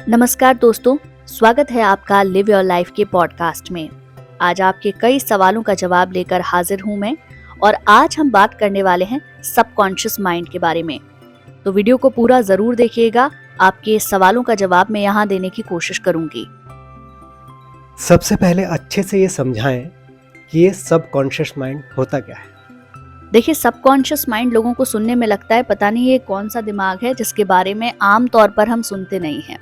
नमस्कार दोस्तों, स्वागत है आपका लिव योर लाइफ के पॉडकास्ट में। आज आपके कई सवालों का जवाब लेकर हाजिर हूं मैं और आज हम बात करने वाले हैं सबकॉन्शियस माइंड के बारे में। तो वीडियो को पूरा जरूर देखिएगा, आपके सवालों का जवाब मैं यहाँ देने की कोशिश करूंगी। सबसे पहले अच्छे से ये समझाएं कि ये सबकॉन्शियस माइंड होता क्या है। देखिए, सबकॉन्शियस माइंड लोगों को सुनने में लगता है पता नहीं ये कौन सा दिमाग है जिसके बारे में आम तौर पर हम सुनते नहीं हैं।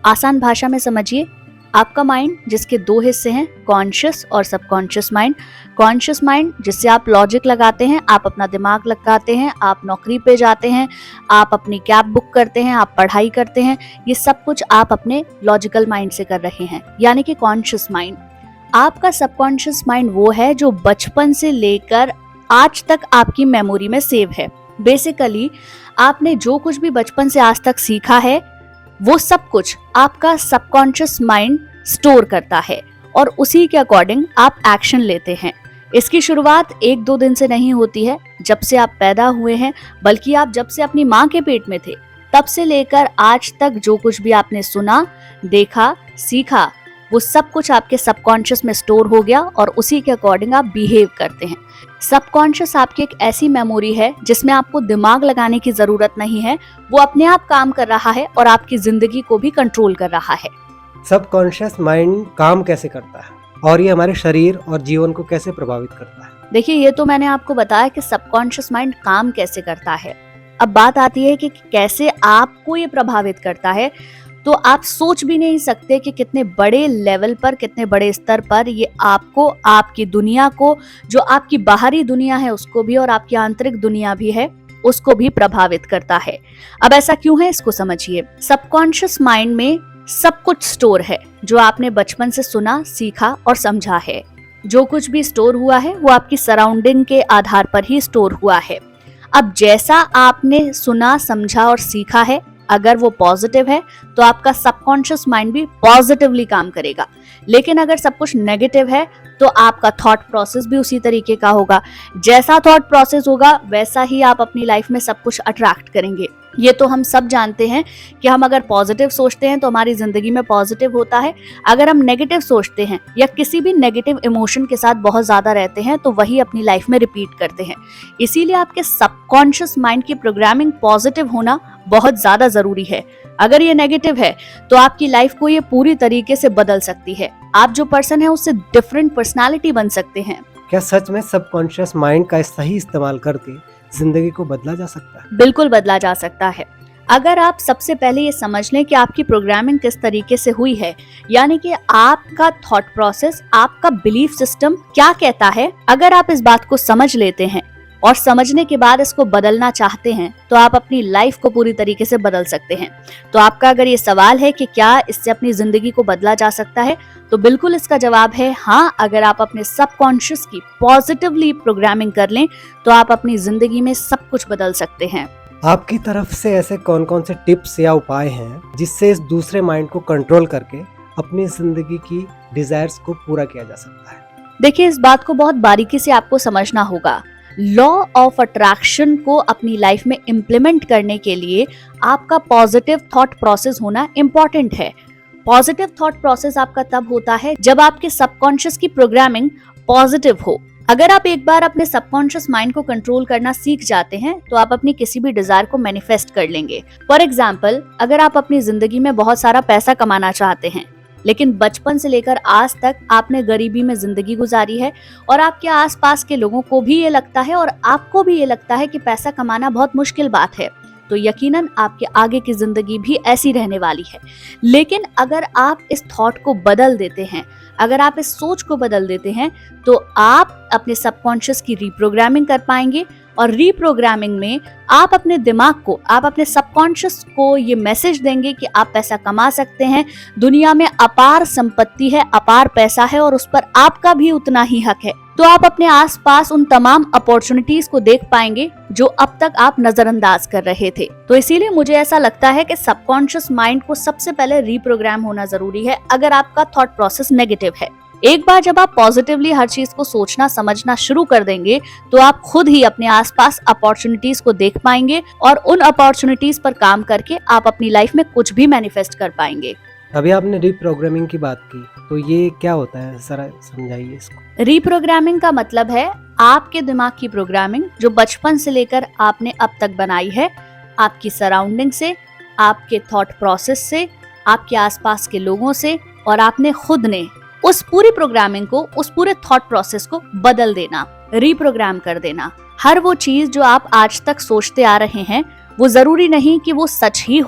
आसान भाषा में समझिए, आपका माइंड जिसके दो हिस्से हैं, कॉन्शियस और सबकॉन्शियस माइंड। कॉन्शियस माइंड जिससे आप लॉजिक लगाते हैं, आप अपना दिमाग लगाते हैं, आप नौकरी पे जाते हैं, आप अपनी कैब बुक करते हैं, आप पढ़ाई करते हैं, ये सब कुछ आप अपने लॉजिकल माइंड से कर रहे हैं, यानी कि कॉन्शियस माइंड। आपका सबकॉन्शियस माइंड वो है जो बचपन से लेकर आज तक आपकी मेमोरी में सेव है। बेसिकली आपने जो कुछ भी बचपन से आज तक सीखा है वो सब कुछ आपका सबकॉन्शियस माइंड स्टोर करता है और उसी के अकॉर्डिंग आप एक्शन लेते हैं। इसकी शुरुआत 1-2 दिन से नहीं होती है जब से आप पैदा हुए हैं, बल्कि आप जब से अपनी माँ के पेट में थे तब से लेकर आज तक जो कुछ भी आपने सुना, देखा, सीखा, वो सब कुछ आपके सबकॉन्शियस में स्टोर हो गया और उसी के अकॉर्डिंग आप बिहेव करते हैं। सबकॉन्शियस आपकी एक ऐसी मेमोरी है जिसमें आपको दिमाग लगाने की जरूरत नहीं है, वो अपने आप काम कर रहा है और आपकी जिंदगी को भी कंट्रोल कर रहा है। सबकॉन्शियस माइंड काम कैसे करता है और ये हमारे शरीर और जीवन को कैसे प्रभावित करता है? देखिए, ये तो मैंने आपको बताया कि सबकॉन्शियस माइंड काम कैसे करता है। अब बात आती है कि कैसे आपको ये प्रभावित करता है। तो आप सोच भी नहीं सकते कि कितने बड़े लेवल पर, कितने बड़े स्तर पर ये आपको, आपकी दुनिया को, जो आपकी बाहरी दुनिया है उसको भी और आपकी आंतरिक दुनिया भी है उसको भी प्रभावित करता है। अब ऐसा क्यों है, इसको समझिए। सबकॉन्शियस माइंड में सब कुछ स्टोर है जो आपने बचपन से सुना, सीखा और समझा है। जो कुछ भी स्टोर हुआ है वो आपकी सराउंडिंग के आधार पर ही स्टोर हुआ है। अब जैसा आपने सुना, समझा और सीखा है, अगर वो पॉजिटिव है तो आपका सबकॉन्शियस माइंड भी पॉजिटिवली काम करेगा। लेकिन अगर सब कुछ नेगेटिव है तो आपका थॉट प्रोसेस भी उसी तरीके का होगा। जैसा थॉट प्रोसेस होगा वैसा ही आप अपनी लाइफ में सब कुछ अट्रैक्ट करेंगे। ये तो हम सब जानते हैं कि हम अगर पॉजिटिव सोचते हैं तो हमारी जिंदगी में पॉजिटिव होता है। अगर हम नेगेटिव सोचते हैं या किसी भी नेगेटिव इमोशन के साथ बहुत ज्यादा रहते हैं तो वही अपनी लाइफ में रिपीट करते हैं। इसीलिए आपके सबकॉन्शियस माइंड की प्रोग्रामिंग पॉजिटिव होना बहुत ज्यादा जरूरी है। अगर ये नेगेटिव है तो आपकी लाइफ को ये पूरी तरीके से बदल सकती है। आप जो पर्सन है उससे डिफरेंट पर्सनालिटी बन सकते हैं। क्या सच में सबकॉन्शियस माइंड का सही इस्तेमाल करके जिंदगी को बदला जा सकता है? बिल्कुल बदला जा सकता है। अगर आप सबसे पहले ये समझ लें कि आपकी प्रोग्रामिंग किस तरीके से हुई है, यानी कि आपका थॉट प्रोसेस, आपका बिलीफ सिस्टम क्या कहता है। अगर आप इस बात को समझ लेते हैं और समझने के बाद इसको बदलना चाहते हैं तो आप अपनी लाइफ को पूरी तरीके से बदल सकते हैं। तो आपका अगर ये सवाल है कि क्या इससे अपनी जिंदगी को बदला जा सकता है, तो बिल्कुल इसका जवाब है हाँ। अगर आप अपने सबकॉन्शियस की पॉजिटिवली प्रोग्रामिंग कर लें तो आप अपनी जिंदगी में सब कुछ बदल सकते हैं। आपकी तरफ से ऐसे कौन कौन से टिप्स या उपाय हैं जिससे इस दूसरे माइंड को कंट्रोल करके अपनी जिंदगी की डिजायर्स को पूरा किया जा सकता है? देखिए, इस बात को बहुत बारीकी से आपको समझना होगा। लॉ ऑफ अट्रैक्शन को अपनी लाइफ में इम्प्लीमेंट करने के लिए आपका पॉजिटिव थॉट प्रोसेस होना इम्पॉर्टेंट है। पॉजिटिव थॉट प्रोसेस आपका तब होता है जब आपके सबकॉन्शियस की प्रोग्रामिंग पॉजिटिव हो। अगर आप एक बार अपने सबकॉन्शियस माइंड को कंट्रोल करना सीख जाते हैं तो आप अपनी किसी भी डिजायर को मैनिफेस्ट कर लेंगे। फॉर एग्जाम्पल, अगर आप अपनी जिंदगी में बहुत सारा पैसा कमाना चाहते हैं लेकिन बचपन से लेकर आज तक आपने गरीबी में जिंदगी गुजारी है और आपके आसपास के लोगों को भी ये लगता है और आपको भी ये लगता है कि पैसा कमाना बहुत मुश्किल बात है, तो यकीनन आपके आगे की जिंदगी भी ऐसी रहने वाली है। लेकिन अगर आप इस थॉट को बदल देते हैं, अगर आप इस सोच को बदल देते हैं तो आप अपने सबकॉन्शियस की रीप्रोग्रामिंग कर पाएंगे और रीप्रोग्रामिंग में आप अपने दिमाग को, आप अपने सबकॉन्शियस को ये मैसेज देंगे कि आप पैसा कमा सकते हैं, दुनिया में अपार संपत्ति है, अपार पैसा है और उस पर आपका भी उतना ही हक है। तो आप अपने आसपास उन तमाम अपॉर्चुनिटीज को देख पाएंगे जो अब तक आप नजरअंदाज कर रहे थे। तो इसीलिए मुझे ऐसा लगता है कि सबकॉन्शियस माइंड को सबसे पहले रीप्रोग्राम होना जरूरी है अगर आपका थॉट प्रोसेस नेगेटिव है। एक बार जब आप पॉजिटिवली हर चीज को सोचना समझना शुरू कर देंगे तो आप खुद ही अपने आसपास अपॉर्चुनिटीज को देख पाएंगे और उन अपॉर्चुनिटीज पर काम करके आप अपनी लाइफ में कुछ भी मैनिफेस्ट कर पाएंगे। अभी आपने रीप्रोग्रामिंग की बात की, तो ये क्या होता है, जरा समझाइए इसको। रीप्रोग्रामिंग का मतलब है आपके दिमाग की प्रोग्रामिंग जो बचपन से लेकर आपने अब तक बनाई है, आपकी सराउंडिंग से, आपके थॉट प्रोसेस से, आपके आसपास के लोगों से, और आपने खुद ने उस पूरी प्रोग्रामिंग को, उस पूरे थॉट प्रोसेस को बदल देना, रीप्रोग्राम कर देना। हर वो चीज जो आप आज तक सोचते आ रहे हैं वो जरूरी नहीं कि वो सच ही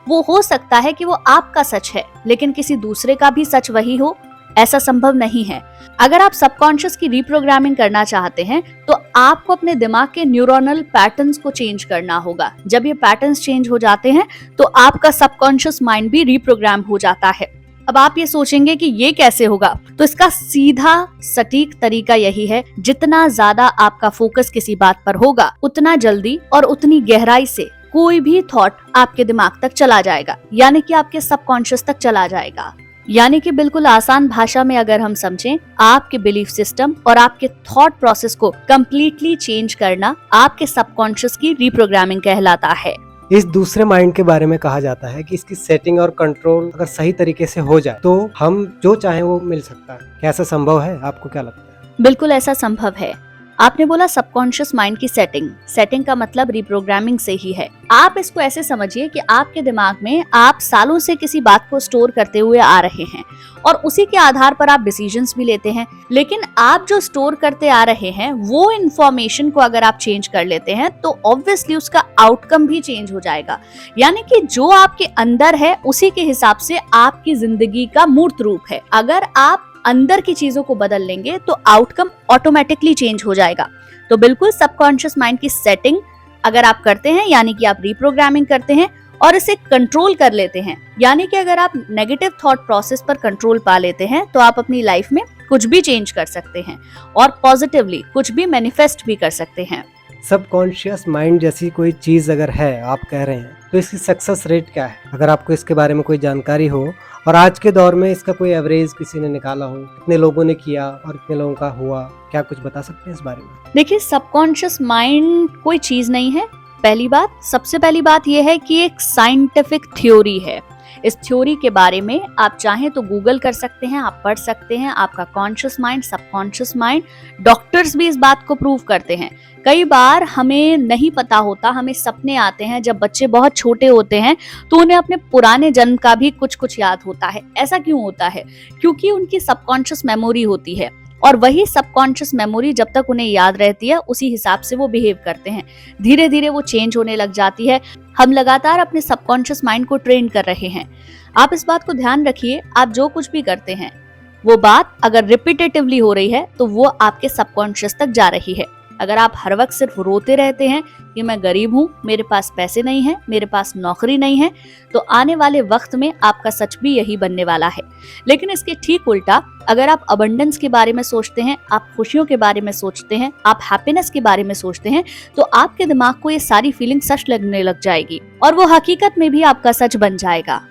वो हो सकता है कि वो आपका सच है लेकिन किसी दूसरे का भी सच वही हो, ऐसा संभव नहीं है। अगर आप सबकॉन्शियस की रीप्रोग्रामिंग करना चाहते हैं तो आपको अपने दिमाग के न्यूरोनल पैटर्न्स को चेंज करना होगा। जब ये पैटर्न्स चेंज हो जाते हैं तो आपका सबकॉन्शियस माइंड भी रीप्रोग्राम हो जाता है। अब आप ये सोचेंगे कि ये कैसे होगा, तो इसका सीधा सटीक तरीका यही है, जितना ज्यादा आपका फोकस किसी बात पर होगा उतना जल्दी और उतनी गहराई से कोई भी थॉट आपके दिमाग तक चला जाएगा, यानी कि आपके सबकॉन्शियस तक चला जाएगा। यानी कि बिल्कुल आसान भाषा में अगर हम समझें, आपके बिलीफ सिस्टम और आपके थॉट प्रोसेस को कंप्लीटली चेंज करना आपके सबकॉन्शियस की रीप्रोग्रामिंग कहलाता है। इस दूसरे माइंड के बारे में कहा जाता है कि इसकी सेटिंग और कंट्रोल अगर सही तरीके से हो जाए तो हम जो चाहें वो मिल सकता है। क्या ऐसा संभव है? आपको क्या लगता है? बिल्कुल ऐसा संभव है। आपने बोला सबकॉन्शियस माइंड की सेटिंग का मतलब रीप्रोग्रामिंग से ही है। आप इसको ऐसे समझिए कि आपके दिमाग में आप सालों से किसी बात को स्टोर करते हुए आ रहे हैं और उसी के आधार पर आप डिसीजंस भी लेते हैं, लेकिन आप जो स्टोर करते आ रहे हैं वो इन्फॉर्मेशन को अगर आप चेंज कर लेते हैं तो ऑब्वियसली उसका आउटकम भी चेंज हो जाएगा। यानी कि जो आपके अंदर है उसी के हिसाब से आपकी जिंदगी का मूर्त रूप है। अगर आप अंदर की चीजों को बदल लेंगे तो आउटकम ऑटोमेटिकली चेंज हो जाएगा। तो बिल्कुल सबकॉन्शियस माइंड की सेटिंग अगर आप करते हैं, यानी कि आप रीप्रोग्रामिंग करते हैं और इसे कंट्रोल कर लेते हैं, यानी कि अगर आप नेगेटिव थॉट प्रोसेस पर कंट्रोल पा लेते हैं तो आप अपनी लाइफ में कुछ भी चेंज कर सकते हैं और पॉजिटिवली कुछ भी मैनिफेस्ट भी कर सकते हैं। सबकॉन्शियस माइंड जैसी कोई चीज अगर है, आप कह रहे हैं, तो इसकी सक्सेस रेट क्या है? अगर आपको इसके बारे में कोई जानकारी हो और आज के दौर में इसका कोई एवरेज किसी ने निकाला हो, कितने लोगों ने किया और कितने लोगों का हुआ, क्या कुछ बता सकते हैं इस बारे में? देखिए, सबकॉन्शियस माइंड कोई चीज नहीं है। सबसे पहली बात यह है कि एक साइंटिफिक थ्योरी है। इस थ्योरी के बारे में आप चाहें तो गूगल कर सकते हैं, आप पढ़ सकते हैं। आपका conscious mind, subconscious mind, doctors भी इस बात को प्रूव करते हैं। कई बार हमें नहीं पता होता, हमें सपने आते हैं जब बच्चे बहुत छोटे होते हैं तो उन्हें अपने पुराने जन्म का भी कुछ याद होता है। ऐसा क्यों होता है? क्योंकि उनकी सबकॉन्शियस मेमोरी होती है और वही सबकॉन्शियस मेमोरी जब तक उन्हें याद रहती है उसी हिसाब से वो बिहेव करते हैं। धीरे धीरे वो चेंज होने लग जाती है। हम लगातार अपने सबकॉन्शियस माइंड को ट्रेन कर रहे हैं। आप इस बात को ध्यान रखिए, आप जो कुछ भी करते हैं वो बात अगर रिपीटेटिवली हो रही है तो वो आपके सबकॉन्शियस तक जा रही है। अगर आप हर वक्त सिर्फ रोते रहते हैं कि मैं गरीब हूँ, मेरे पास पैसे नहीं है, मेरे पास नौकरी नहीं है, तो आने वाले वक्त में आपका सच भी यही बनने वाला है। लेकिन इसके ठीक उल्टा, अगर आप अबंडेंस के बारे में सोचते हैं, आप खुशियों के बारे में सोचते हैं, आप हैप्पीनेस के बारे में सोचते हैं, तो आपके दिमाग को ये सारी फीलिंग सच लगने लग जाएगी और वो हकीकत में भी आपका सच बन जाएगा।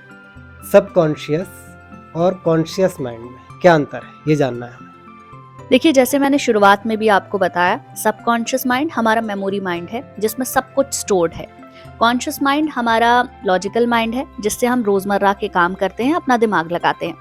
सबकॉन्शियस और कॉन्शियस माइंड में क्या अंतर है, ये जानना है। देखिए, जैसे मैंने शुरुआत में भी आपको बताया, सबकॉन्शियस माइंड हमारा मेमोरी माइंड है जिसमें सब कुछ स्टोर्ड है। कॉन्शियस माइंड हमारा लॉजिकल माइंड है जिससे हम रोजमर्रा के काम करते हैं, अपना दिमाग लगाते हैं,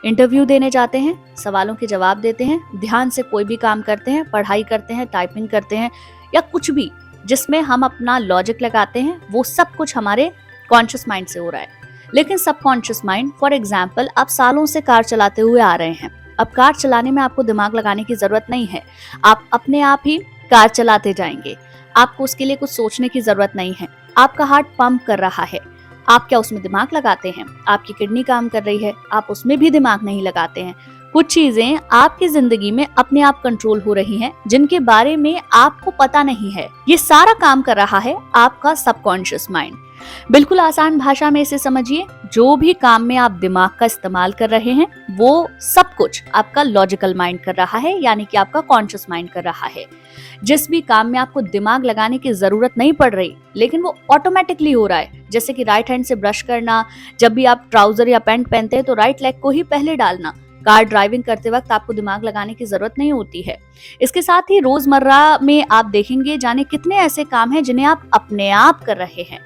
इंटरव्यू देने जाते हैं, सवालों के जवाब देते हैं, ध्यान से कोई भी काम करते हैं, पढ़ाई करते हैं, टाइपिंग करते हैं या कुछ भी जिसमें हम अपना लॉजिक लगाते हैं, वो सब कुछ हमारे कॉन्शियस माइंड से हो रहा है। लेकिन सबकॉन्शियस माइंड, फॉर एग्जाम्पल, आप सालों से कार चलाते हुए आ रहे हैं। अब कार चलाने में आपको दिमाग लगाने की जरूरत नहीं है, आप अपने आप ही कार चलाते जाएंगे। आपको उसके लिए कुछ सोचने की जरूरत नहीं है। आपका हार्ट पंप कर रहा है, आप क्या उसमें दिमाग लगाते हैं? आपकी किडनी काम कर रही है, आप उसमें भी दिमाग नहीं लगाते हैं। कुछ चीजें आपकी जिंदगी में अपने आप कंट्रोल हो रही हैं जिनके बारे में आपको पता नहीं है। ये सारा काम कर रहा है आपका सबकॉन्शियस माइंड। बिल्कुल आसान भाषा में इसे समझिए, जो भी काम में आप दिमाग का इस्तेमाल कर रहे हैं वो सब कुछ आपका लॉजिकल माइंड कर रहा है, यानी कि आपका कॉन्शियस माइंड कर रहा है। जिस भी काम में आपको दिमाग लगाने की जरूरत नहीं पड़ रही लेकिन वो ऑटोमेटिकली हो रहा है, जैसे कि राइट हैंड से ब्रश करना, जब भी आप ट्राउजर या पैंट पहनते हैं तो राइट लेग को ही पहले डालना, कार ड्राइविंग करते वक्त आपको दिमाग लगाने की जरूरत नहीं होती है। इसके साथ ही रोजमर्रा में आप देखेंगे जाने कितने ऐसे काम हैं जिन्हें आप अपने आप कर रहे हैं।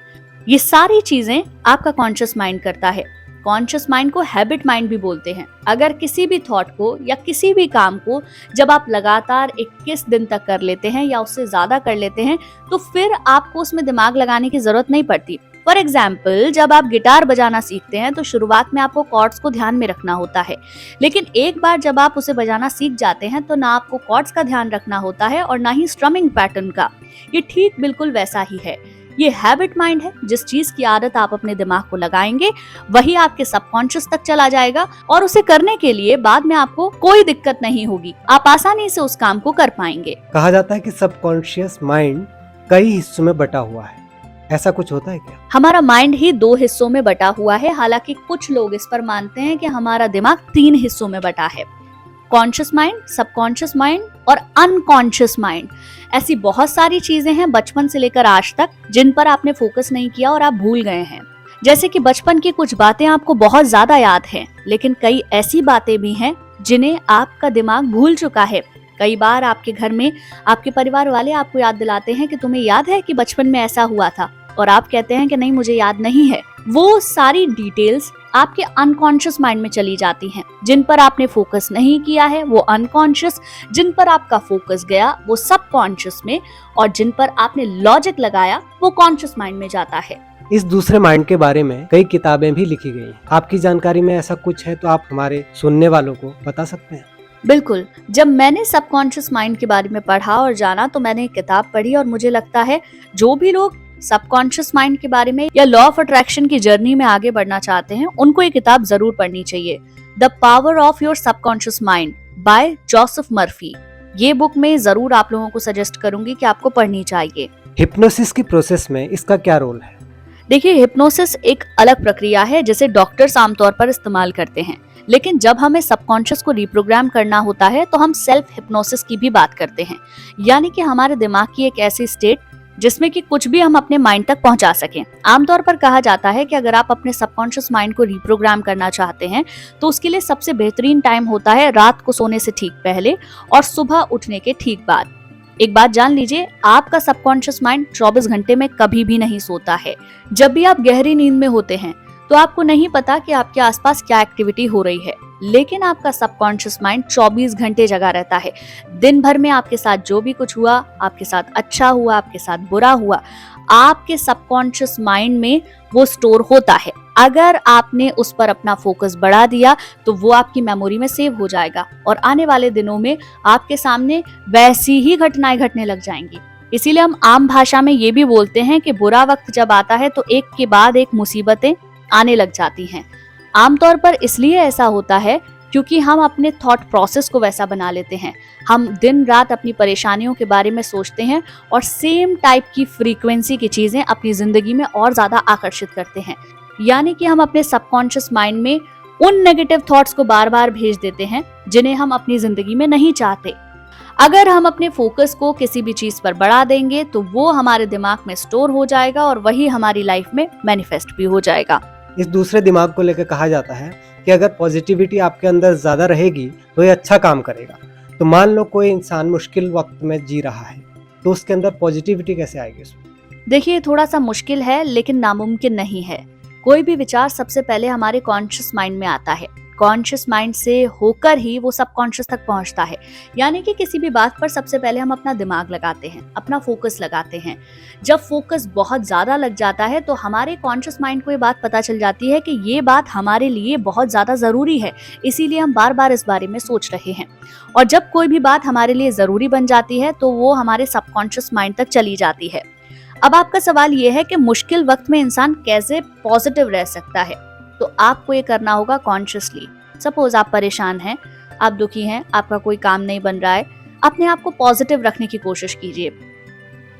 ये सारी चीजें आपका कॉन्शियस माइंड करता है। कॉन्शियस माइंड को हैबिट माइंड भी बोलते हैं। अगर किसी भी थॉट को या किसी भी काम को जब आप लगातार 21 दिन तक कर लेते हैं या उससे ज्यादा कर लेते हैं तो फिर आपको उसमें दिमाग लगाने की जरूरत नहीं पड़ती। फॉर एग्जाम्पल, जब आप गिटार बजाना सीखते हैं तो शुरुआत में आपको कॉर्ड्स को ध्यान में रखना होता है, लेकिन एक बार जब आप उसे बजाना सीख जाते हैं तो ना आपको कॉर्ड्स का ध्यान रखना होता है और ना ही स्ट्रमिंग पैटर्न का। ये ठीक बिल्कुल वैसा ही है। ये हैबिट माइंड है। जिस चीज की आदत आप अपने दिमाग को लगाएंगे वही आपके सबकॉन्शियस तक चला जाएगा और उसे करने के लिए बाद में आपको कोई दिक्कत नहीं होगी। आप आसानी से उस काम को कर पाएंगे। कहा जाता है कि सबकॉन्शियस माइंड कई हिस्सों में बटा हुआ है, ऐसा कुछ होता है क्या? हमारा माइंड ही 2 हिस्सों में बटा हुआ है। हालांकि कुछ लोग इस पर मानते हैं कि हमारा दिमाग 3 हिस्सों में बटा है। कॉन्शियस माइंड, सबकॉन्शियस माइंड और अनकॉन्शियस माइंड। ऐसी बहुत सारी चीजें हैं बचपन से लेकर आज तक जिन पर आपने फोकस नहीं किया और आप भूल गए हैं। जैसे कि बचपन की कुछ बातें आपको बहुत ज्यादा याद हैं, लेकिन कई ऐसी बातें भी हैं जिन्हें आपका दिमाग भूल चुका है। कई बार आपके घर में आपके परिवार वाले आपको याद दिलाते हैं कि तुम्हें याद है कि बचपन में ऐसा हुआ था, और आप कहते हैं कि नहीं मुझे याद नहीं है। वो सारी डिटेल्स आपके अनकॉन्शियस माइंड में चली जाती हैं। जिन पर आपने फोकस नहीं किया है वो अनकॉन्शियस, जिन पर आपका फोकस गया वो सबकॉन्शियस में, और जिन पर आपने लॉजिक लगाया वो कॉन्शियस माइंड में जाता है। इस दूसरे माइंड के बारे में कई किताबें भी लिखी गई हैं। आपकी जानकारी में ऐसा कुछ है तो आप हमारे सुनने वालों को बता सकते हैं? बिल्कुल। जब मैंने सबकॉन्शियस माइंड के बारे में पढ़ा और जाना तो मैंने एक किताब पढ़ी, और मुझे लगता है जो भी लोग सबकॉन्शियस माइंड के बारे में या लॉ ऑफ अट्रैक्शन की जर्नी में आगे बढ़ना चाहते हैं उनको ये किताब जरूर पढ़नी चाहिए। The power of your subconscious mind bye Joseph Murphy. ये बुक में जरूर आप लोगों को सजेस्ट करूंगी कि आपको पढ़नी चाहिए। हिप्नोसिस की प्रोसेस में इसका क्या रोल है? देखिए, हिप्नोसिस एक अलग प्रक्रिया है जिसे डॉक्टर्स आमतौर पर इस्तेमाल करते हैं, लेकिन जब हमें सबकॉन्शियस को रिप्रोग्राम करना होता है तो हम सेल्फ हिप्नोसिस की भी बात करते हैं। यानी कि हमारे दिमाग की एक ऐसी स्टेट जिसमें कि कुछ भी हम अपने माइंड तक पहुंचा सकें। आमतौर पर कहा जाता है कि अगर आप अपने सबकॉन्शियस माइंड को रिप्रोग्राम करना चाहते हैं तो उसके लिए सबसे बेहतरीन टाइम होता है रात को सोने से ठीक पहले और सुबह उठने के ठीक बाद। एक बात जान लीजिए, आपका सबकॉन्शियस माइंड 24 घंटे में कभी भी नहीं सोता है। जब भी आप गहरी नींद में होते हैं तो आपको नहीं पता कि आपके आसपास क्या एक्टिविटी हो रही है, लेकिन आपका सबकॉन्शियस माइंड 24 घंटे जगा रहता है। दिन भर में आपके साथ जो भी कुछ हुआ, आपके साथ अच्छा हुआ, आपके साथ बुरा हुआ, आपके सबकॉन्शियस माइंड में वो स्टोर होता है। अगर आपने उस पर अपना फोकस बढ़ा दिया तो वो आपकी मेमोरी में सेव हो जाएगा और आने वाले दिनों में आपके सामने वैसी ही घटनाएं घटने लग जाएंगी। इसीलिए हम आम भाषा में ये भी बोलते हैं कि बुरा वक्त जब आता है तो एक के बाद एक मुसीबतें आने लग जाती हैं। आमतौर पर इसलिए ऐसा होता है क्योंकि हम अपने थॉट प्रोसेस को वैसा बना लेते हैं। हम दिन रात अपनी परेशानियों के बारे में सोचते हैं और सेम टाइप की फ्रीक्वेंसी की चीजें अपनी जिंदगी में और ज्यादा आकर्षित करते हैं। यानी कि हम अपने सबकॉन्शियस माइंड में उन नेगेटिव थॉट्स को बार बार भेज देते हैं जिन्हें हम अपनी जिंदगी में नहीं चाहते। अगर हम अपने फोकस को किसी भी चीज पर बढ़ा देंगे तो वो हमारे दिमाग में स्टोर हो जाएगा और वही हमारी लाइफ में मैनिफेस्ट भी हो जाएगा। इस दूसरे दिमाग को लेकर कहा जाता है कि अगर पॉजिटिविटी आपके अंदर ज्यादा रहेगी तो ये अच्छा काम करेगा। तो मान लो कोई इंसान मुश्किल वक्त में जी रहा है तो उसके अंदर पॉजिटिविटी कैसे आएगी उसमें? देखिए, थोड़ा सा मुश्किल है लेकिन नामुमकिन नहीं है। कोई भी विचार सबसे पहले हमारे कॉन्शियस माइंड में आता है। कॉन्शियस माइंड से होकर ही वो सबकॉन्शियस तक पहुंचता है। यानी कि किसी भी बात पर सबसे पहले हम अपना दिमाग लगाते हैं, अपना फोकस लगाते हैं। जब फोकस बहुत ज्यादा लग जाता है तो हमारे कॉन्शियस माइंड को ये बात पता चल जाती है कि ये बात हमारे लिए बहुत ज्यादा जरूरी है, इसीलिए हम बार बार इस बारे में सोच रहे हैं। और जब कोई भी बात हमारे लिए जरूरी बन जाती है तो वो हमारे सबकॉन्शियस माइंड तक चली जाती है। अब आपका सवाल ये है कि मुश्किल वक्त में इंसान कैसे पॉजिटिव रह सकता है, तो आपको ये करना होगा कॉन्शियसली। सपोज आप परेशान हैं, आप दुखी हैं, आपका कोई काम नहीं बन रहा है, अपने आप को पॉजिटिव रखने की कोशिश कीजिए।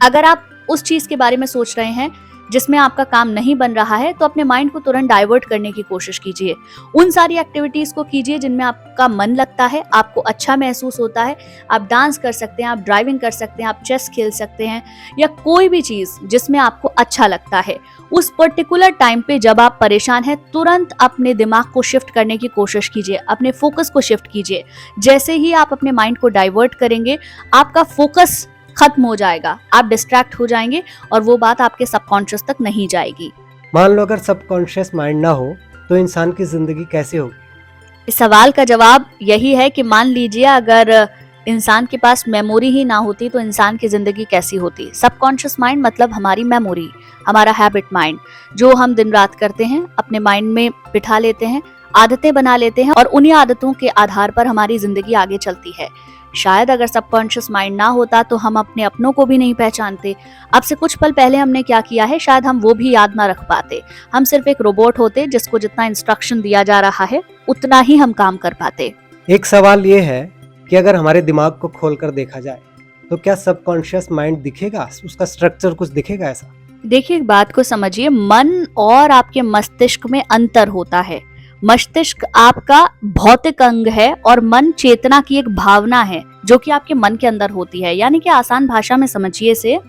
अगर आप उस चीज के बारे में सोच रहे हैं जिसमें आपका काम नहीं बन रहा है तो अपने माइंड को तुरंत डाइवर्ट करने की कोशिश कीजिए। उन सारी एक्टिविटीज को कीजिए जिनमें आपका मन लगता है, आपको अच्छा महसूस होता है। आप डांस कर सकते हैं, आप ड्राइविंग कर सकते हैं, आप चेस खेल सकते हैं, या कोई भी चीज जिसमें आपको अच्छा लगता है। उस पर्टिकुलर टाइम पे जब आप परेशान हैं, तुरंत अपने दिमाग को शिफ्ट करने की कोशिश कीजिए, अपने फोकस को शिफ्ट कीजिए। जैसे ही आप अपने माइंड को डाइवर्ट करेंगे, आपका फोकस खत्म हो जाएगा, आप डिस्ट्रैक्ट हो जाएंगे और वो बात आपके सबकॉन्शियस तक नहीं जाएगी। मान लो अगर सबकॉन्शियस माइंड ना हो तो इंसान की जिंदगी कैसी होगी? इस सवाल का जवाब यही है कि मान लीजिए अगर इंसान के पास मेमोरी ही ना होती तो इंसान की जिंदगी कैसी होती। सबकॉन्शियस माइंड मतलब हमारी मेमोरी, हमारा हैबिट माइंड, जो हम दिन रात करते हैं, अपने माइंड में बिठा लेते हैं, आदतें बना लेते हैं और उन्हीं आदतों के आधार पर हमारी जिंदगी आगे चलती है। शायद अगर सबकॉन्शियस माइंड ना होता तो हम अपने अपनों को भी नहीं पहचानते। अब से कुछ पल पहले हमने क्या किया है शायद हम वो भी याद ना रख पाते। हम सिर्फ एक रोबोट होते जिसको जितना इंस्ट्रक्शन दिया जा रहा है उतना ही हम काम कर पाते। एक सवाल ये है कि अगर हमारे दिमाग को खोलकर देखा जाए तो क्या सबकॉन्शियस माइंड दिखेगा, उसका स्ट्रक्चर कुछ दिखेगा ऐसा? देखिए, एक बात को समझिए, मन और आपके मस्तिष्क में अंतर होता है। मस्तिष्क आपका भौतिक अंग है और मन चेतना की एक भावना है जो कि आपके मन के अंदर होती है। यानी कि आसान भाषा में समझिए इसे,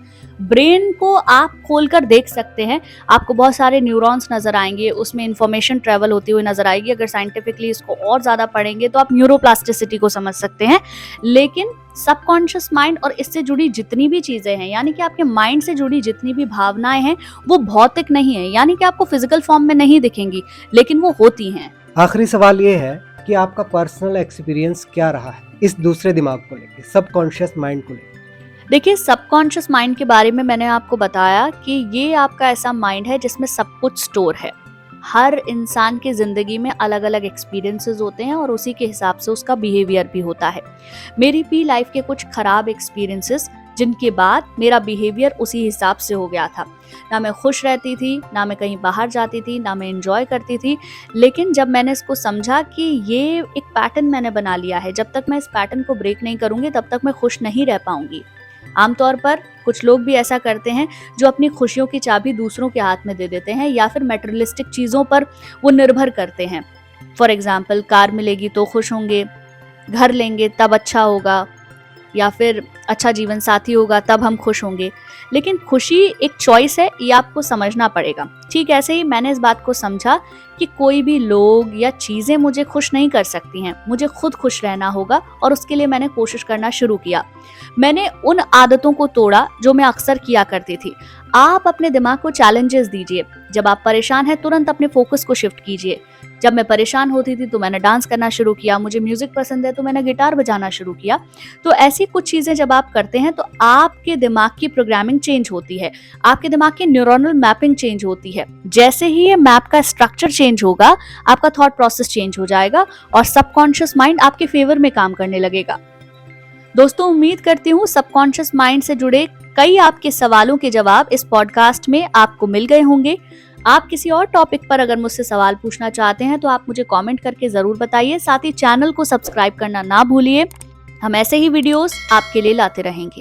ब्रेन को आप खोलकर देख सकते हैं, आपको बहुत सारे न्यूरॉन्स नजर आएंगे, उसमें इंफॉर्मेशन ट्रेवल होती हुई नजर आएगी। अगर साइंटिफिकली इसको और ज्यादा पढ़ेंगे तो आप न्यूरोप्लास्टिसिटी को समझ सकते हैं। लेकिन सबकॉन्शियस माइंड और इससे जुड़ी जितनी भी चीजें हैं, यानी कि आपके माइंड से जुड़ी जितनी भी भावनाएं हैं, वो भौतिक नहीं है, यानी कि आपको फिजिकल फॉर्म में नहीं दिखेंगी, लेकिन वो होती हैं। आखिरी सवाल ये है कि आपका पर्सनल एक्सपीरियंस क्या रहा है इस दूसरे दिमाग को लेकर, सबकॉन्शियस माइंड को लेकर? देखिए, सबकॉन्शियस माइंड के बारे में मैंने आपको बताया कि ये आपका ऐसा माइंड है जिसमें सब कुछ स्टोर है। हर इंसान की जिंदगी में अलग अलग एक्सपीरियंसेस होते हैं और उसी के हिसाब से उसका बिहेवियर भी होता है। मेरी भी लाइफ के कुछ खराब एक्सपीरियंसेस जिनके बाद मेरा बिहेवियर उसी हिसाब से हो गया था। ना मैं खुश रहती थी, ना मैं कहीं बाहर जाती थी, ना मैं एंजॉय करती थी। लेकिन जब मैंने इसको समझा कि ये एक पैटर्न मैंने बना लिया है, जब तक मैं इस पैटर्न को ब्रेक नहीं करूंगी तब तक मैं खुश नहीं रह पाऊंगी। आमतौर पर कुछ लोग भी ऐसा करते हैं जो अपनी खुशियों की चाबी दूसरों के हाथ में दे देते हैं या फिर मटेरियलिस्टिक चीज़ों पर वो निर्भर करते हैं। फॉर एग्जाम्पल, कार मिलेगी तो खुश होंगे, घर लेंगे तब अच्छा होगा, या फिर अच्छा जीवन साथी होगा तब हम खुश होंगे। लेकिन खुशी एक चॉइस है, ये आपको समझना पड़ेगा। ठीक ऐसे ही मैंने इस बात को समझा कि कोई भी लोग या चीज़ें मुझे खुश नहीं कर सकती हैं, मुझे खुद खुश रहना होगा और उसके लिए मैंने कोशिश करना शुरू किया। मैंने उन आदतों को तोड़ा जो मैं अक्सर किया करती थी। आप अपने दिमाग को चैलेंजेस दीजिए। जब आप परेशान हैं तुरंत अपने फोकस को शिफ्ट कीजिए। जब मैं परेशान होती थी तो मैंने डांस करना शुरू किया, मुझे म्यूजिक पसंद है तो मैंने गिटार बजाना शुरू किया। तो ऐसी कुछ चीजें जब आप करते हैं तो आपके दिमाग की प्रोग्रामिंग चेंज होती है, आपके दिमाग की न्यूरोनल मैपिंग चेंज होती है। जैसे ही ये मैप का स्ट्रक्चर चेंज होगा, आपका थॉट प्रोसेस चेंज हो जाएगा और सबकॉन्शियस माइंड आपके फेवर में काम करने लगेगा। दोस्तों, उम्मीद करती हूँ सबकॉन्शियस माइंड से जुड़े कई आपके सवालों के जवाब इस पॉडकास्ट में आपको मिल गए होंगे। आप किसी और टॉपिक पर अगर मुझसे सवाल पूछना चाहते हैं तो आप मुझे कमेंट करके जरूर बताइए। साथ ही चैनल को सब्सक्राइब करना ना भूलिए। हम ऐसे ही वीडियोस आपके लिए लाते रहेंगे।